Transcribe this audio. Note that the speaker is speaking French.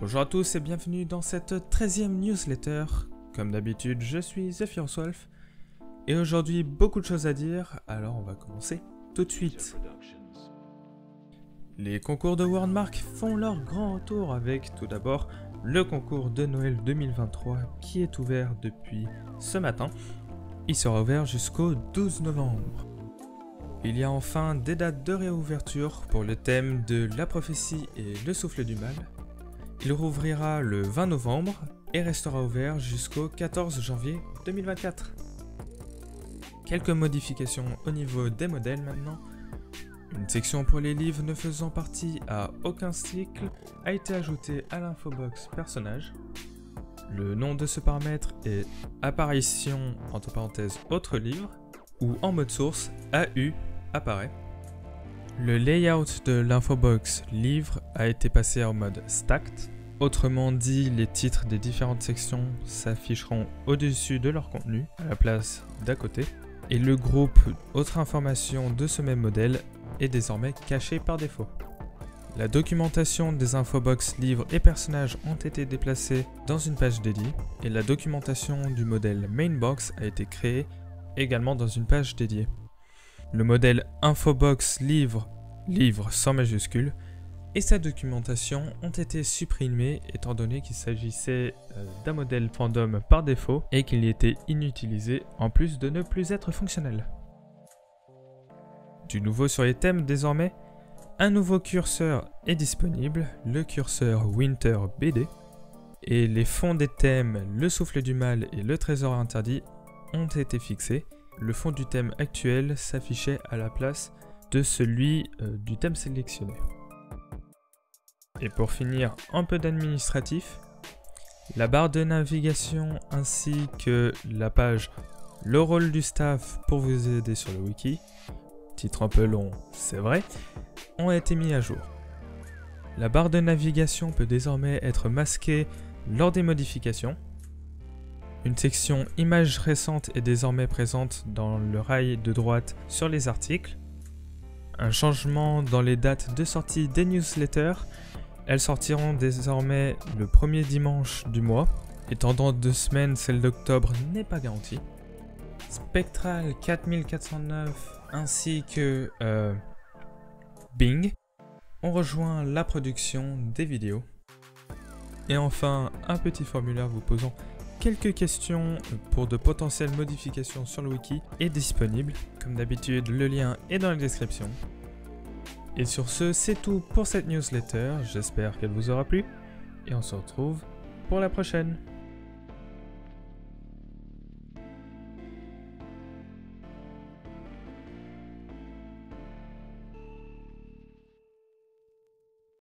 Bonjour à tous et bienvenue dans cette 13e newsletter. Comme d'habitude, je suis TheFierceWolf et aujourd'hui beaucoup de choses à dire, alors on va commencer tout de suite. Les concours de Wordmark font leur grand retour avec tout d'abord le concours de Noël 2023 qui est ouvert depuis ce matin. Il sera ouvert jusqu'au 12 novembre. Il y a enfin des dates de réouverture pour le thème de la prophétie et le souffle du mal. Il rouvrira le 20 novembre et restera ouvert jusqu'au 14 janvier 2024. Quelques modifications au niveau des modèles maintenant. Une section pour les livres ne faisant partie à aucun cycle a été ajoutée à l'infobox personnage. Le nom de ce paramètre est apparition entre parenthèses autre livre ou en mode source AU apparaît. Le layout de l'infobox livre a été passé en mode stacked. Autrement dit, les titres des différentes sections s'afficheront au-dessus de leur contenu, à la place d'à côté. Et le groupe autre information de ce même modèle est désormais caché par défaut. La documentation des infobox livres et personnages ont été déplacés dans une page dédiée et la documentation du modèle mainbox a été créée également dans une page dédiée. Le modèle infobox livre sans majuscule et sa documentation ont été supprimés étant donné qu'il s'agissait d'un modèle fandom par défaut et qu'il était inutilisé en plus de ne plus être fonctionnel. Du nouveau sur les thèmes désormais, un nouveau curseur est disponible, le curseur Winter BD, et les fonds des thèmes Le souffle du mal et Le trésor interdit ont été fixés. Le fond du thème actuel s'affichait à la place de celui du thème sélectionné. Et pour finir, un peu d'administratif. La barre de navigation ainsi que la page Le rôle du staff pour vous aider sur le wiki, titre un peu long, c'est vrai, ont été mis à jour. La barre de navigation peut désormais être masquée lors des modifications. Une section images récentes est désormais présente dans le rail de droite sur les articles. Un changement dans les dates de sortie des newsletters. Elles sortiront désormais le premier dimanche du mois. Étant dans 2 semaines, celle d'octobre n'est pas garantie. Spectral 4409 ainsi que Bing ont rejoint la production des vidéos. Et enfin, un petit formulaire vous posant quelques questions pour de potentielles modifications sur le wiki est disponible. Comme d'habitude, le lien est dans la description. Et sur ce, c'est tout pour cette newsletter. J'espère qu'elle vous aura plu. Et on se retrouve pour la prochaine.